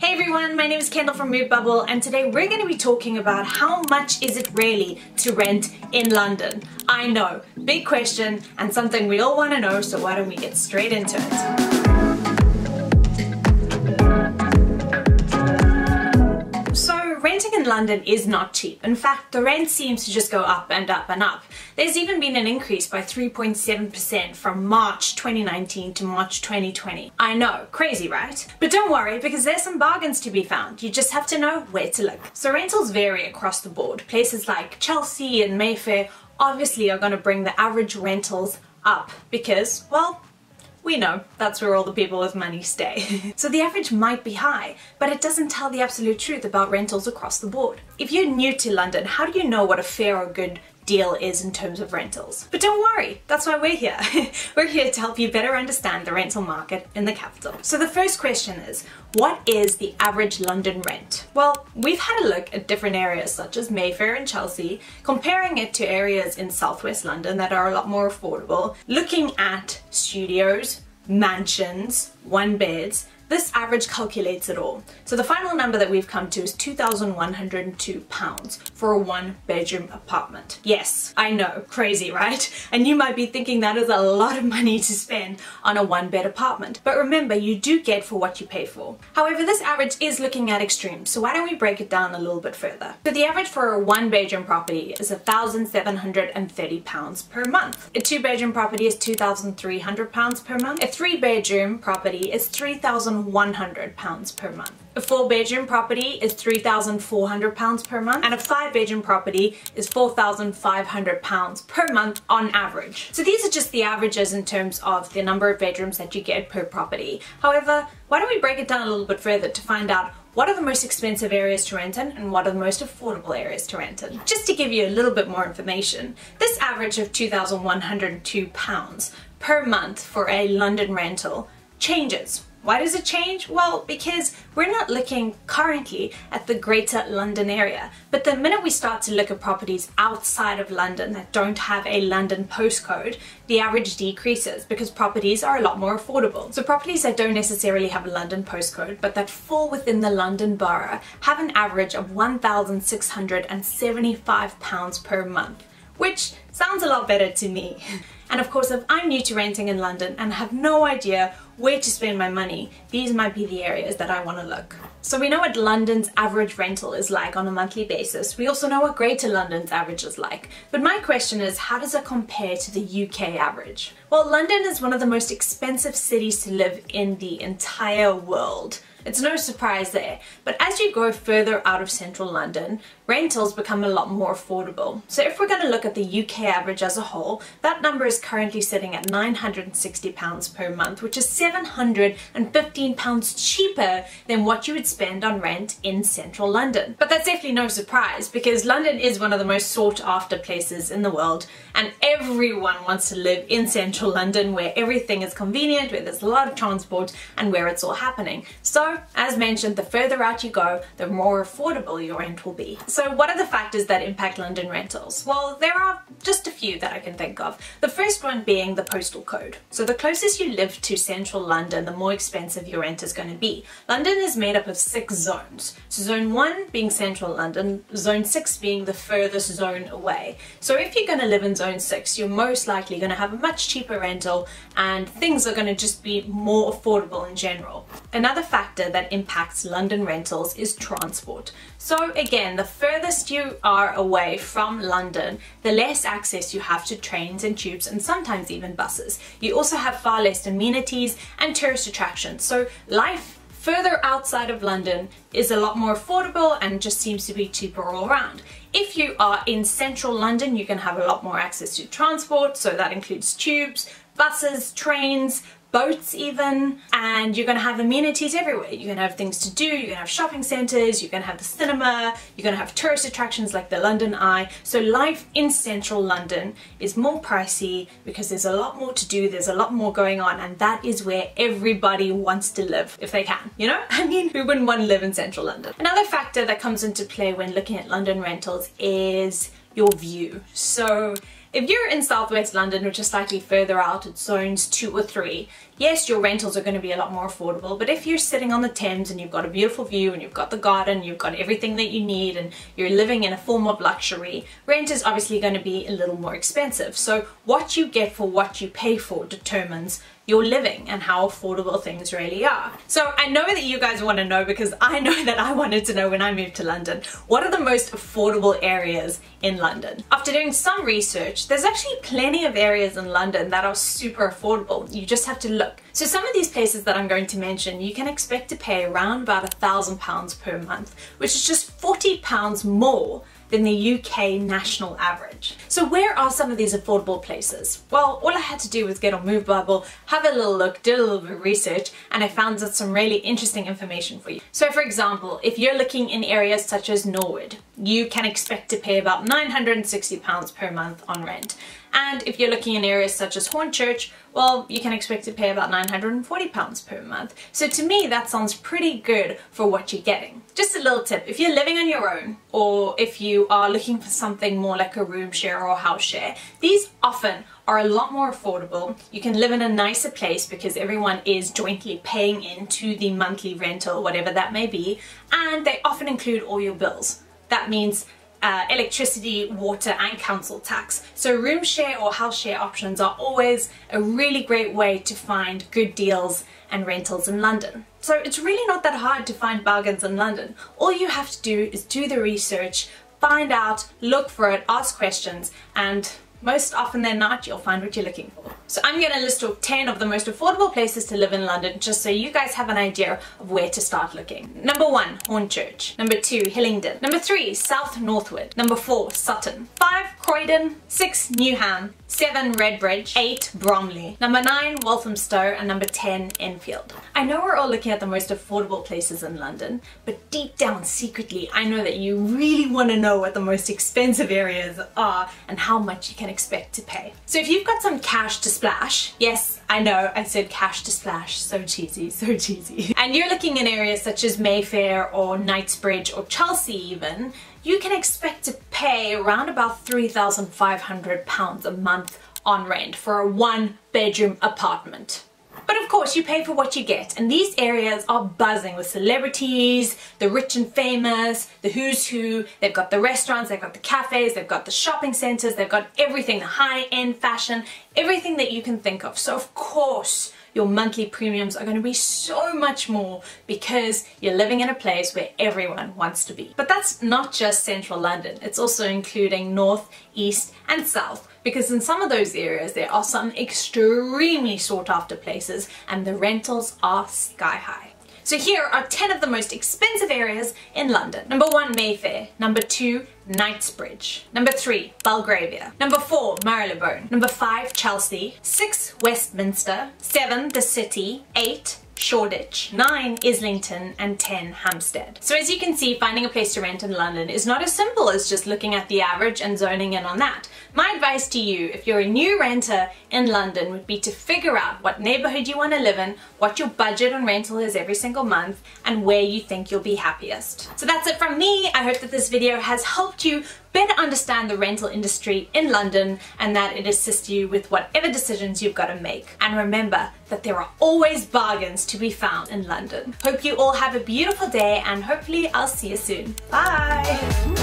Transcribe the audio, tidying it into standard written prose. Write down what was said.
Hey everyone, my name is Kendal from Movebubble, and today we're going to be talking about how much is it really to rent in London. I know, big question and something we all want to know, so why don't we get straight into it. Renting in London is not cheap. In fact, the rent seems to just go up and up and up. There's even been an increase by 3.7% from March 2019 to March 2020. I know, crazy, right? But don't worry, because there's some bargains to be found. You just have to know where to look. So rentals vary across the board. Places like Chelsea and Mayfair obviously are going to bring the average rentals up because, well, we know that's where all the people with money stay. So the average might be high, but it doesn't tell the absolute truth about rentals across the board. If you're new to London, how do you know what a fair or good deal is in terms of rentals? But don't worry, that's why we're here. We're here to help you better understand the rental market in the capital. So the first question is, what is the average London rent? Well, we've had a look at different areas such as Mayfair and Chelsea, comparing it to areas in southwest London that are a lot more affordable, looking at studios, mansions, one beds. This average calculates it all. So the final number that we've come to is £2,102 for a one-bedroom apartment. Yes, I know, crazy, right? And you might be thinking that is a lot of money to spend on a one-bed apartment. But remember, you do get for what you pay for. However, this average is looking at extremes, so why don't we break it down a little bit further? So the average for a one-bedroom property is £1,730 per month. A two-bedroom property is £2,300 per month. A three-bedroom property is £3,100 per month. A four-bedroom property is £3,400 per month, and a five-bedroom property is £4,500 per month on average. So these are just the averages in terms of the number of bedrooms that you get per property. However, why don't we break it down a little bit further to find out what are the most expensive areas to rent in and what are the most affordable areas to rent in. Just to give you a little bit more information, this average of £2,102 per month for a London rental changes. Why does it change? Well, because we're not looking currently at the greater London area, but the minute we start to look at properties outside of London that don't have a London postcode, the average decreases because properties are a lot more affordable. So properties that don't necessarily have a London postcode, but that fall within the London borough, have an average of £1,675 per month, which sounds a lot better to me. And of course, if I'm new to renting in London and have no idea where to spend my money, these might be the areas that I want to look. So we know what London's average rental is like on a monthly basis. We also know what Greater London's average is like. But my question is, how does it compare to the UK average? Well, London is one of the most expensive cities to live in the entire world. It's no surprise there, but as you go further out of central London, rentals become a lot more affordable. So if we're going to look at the UK average as a whole, that number is currently sitting at £960 per month, which is £715 cheaper than what you would spend on rent in central London. But that's definitely no surprise, because London is one of the most sought after places in the world, and everyone wants to live in central London where everything is convenient, where there's a lot of transport, and where it's all happening. So, as mentioned, the further out you go, the more affordable your rent will be. So what are the factors that impact London rentals? Well, there are just a few that I can think of. The first one being the postal code. So the closest you live to central London, the more expensive your rent is going to be. London is made up of 6 zones. So zone 1 being central London, zone 6 being the furthest zone away. So if you're going to live in zone 6, you're most likely going to have a much cheaper rental and things are going to just be more affordable in general. Another factor that impacts London rentals is transport. So again, the furthest you are away from London, the less access you have to trains and tubes and sometimes even buses. You also have far less amenities and tourist attractions. So life further outside of London is a lot more affordable and just seems to be cheaper all around. If you are in central London, you can have a lot more access to transport, so that includes tubes, buses, trains, boats even, and you're going to have amenities everywhere. You're going to have things to do, you're going to have shopping centres, you're going to have the cinema, you're going to have tourist attractions like the London Eye. So life in central London is more pricey because there's a lot more to do, there's a lot more going on, and that is where everybody wants to live if they can, you know? I mean, who wouldn't want to live in central London? Another factor that comes into play when looking at London rentals is your view. So if you're in southwest London, which is slightly further out at zones 2 or 3, Yes, your rentals are going to be a lot more affordable, but if you're sitting on the Thames and you've got a beautiful view and you've got the garden, you've got everything that you need and you're living in a form of luxury, rent is obviously going to be a little more expensive. So what you get for what you pay for determines your living and how affordable things really are. So I know that you guys want to know, because I know that I wanted to know when I moved to London, what are the most affordable areas in London? After doing some research, there's actually plenty of areas in London that are super affordable. You just have to look. So some of these places that I'm going to mention, you can expect to pay around about £1,000 per month, which is just £40 more than the UK national average. So where are some of these affordable places? Well, all I had to do was get on Movebubble, have a little look, did a little bit of research, and I found some really interesting information for you. So for example, if you're looking in areas such as Norwood, you can expect to pay about £960 per month on rent. And if you're looking in areas such as Hornchurch, well, you can expect to pay about £940 per month. So to me, that sounds pretty good for what you're getting. Just a little tip, if you're living on your own, or if you are looking for something more like a room share or house share, these often are a lot more affordable. You can live in a nicer place because everyone is jointly paying into the monthly rental, whatever that may be, and they often include all your bills. That means electricity, water and council tax. So room share or house share options are always a really great way to find good deals and rentals in London. So it's really not that hard to find bargains in London. All you have to do is do the research, find out, look for it, ask questions, and most often than not, you'll find what you're looking for. So I'm going to list off 10 of the most affordable places to live in London, just so you guys have an idea of where to start looking. Number 1, Hornchurch. Number 2, Hillingdon. Number 3, South Northwood. Number 4, Sutton. 5, Croydon. 6, Newham. 7, Redbridge. 8, Bromley. Number 9, Walthamstow. And number 10, Enfield. I know we're all looking at the most affordable places in London, but deep down secretly, I know that you really want to know what the most expensive areas are and how much you can expect to pay. So if you've got some cash to splash, yes, I know I said cash to splash, so cheesy, so cheesy, and you're looking in areas such as Mayfair or Knightsbridge or Chelsea even, you can expect to pay around about £3,500 a month on rent for a 1-bedroom apartment. But of course you pay for what you get, and these areas are buzzing with celebrities, the rich and famous, the who's who. They've got the restaurants, they've got the cafes, they've got the shopping centres, they've got everything, the high-end fashion, everything that you can think of. So of course your monthly premiums are going to be so much more because you're living in a place where everyone wants to be. But that's not just central London, it's also including north, east and south, because in some of those areas there are some extremely sought after places and the rentals are sky high. So here are 10 of the most expensive areas in London. Number 1, Mayfair. Number 2, Knightsbridge. Number 3, Belgravia. Number 4, Marylebone. Number 5, Chelsea. 6, Westminster. 7, the City. 8, Shoreditch, 9, Islington, and 10, Hampstead. So as you can see, finding a place to rent in London is not as simple as just looking at the average and zoning in on that. My advice to you, if you're a new renter in London, would be to figure out what neighbourhood you want to live in, what your budget on rental is every single month, and where you think you'll be happiest. So that's it from me. I hope that this video has helped you better understand the rental industry in London and that it assists you with whatever decisions you've got to make. And remember that there are always bargains to be found in London. Hope you all have a beautiful day and hopefully I'll see you soon. Bye!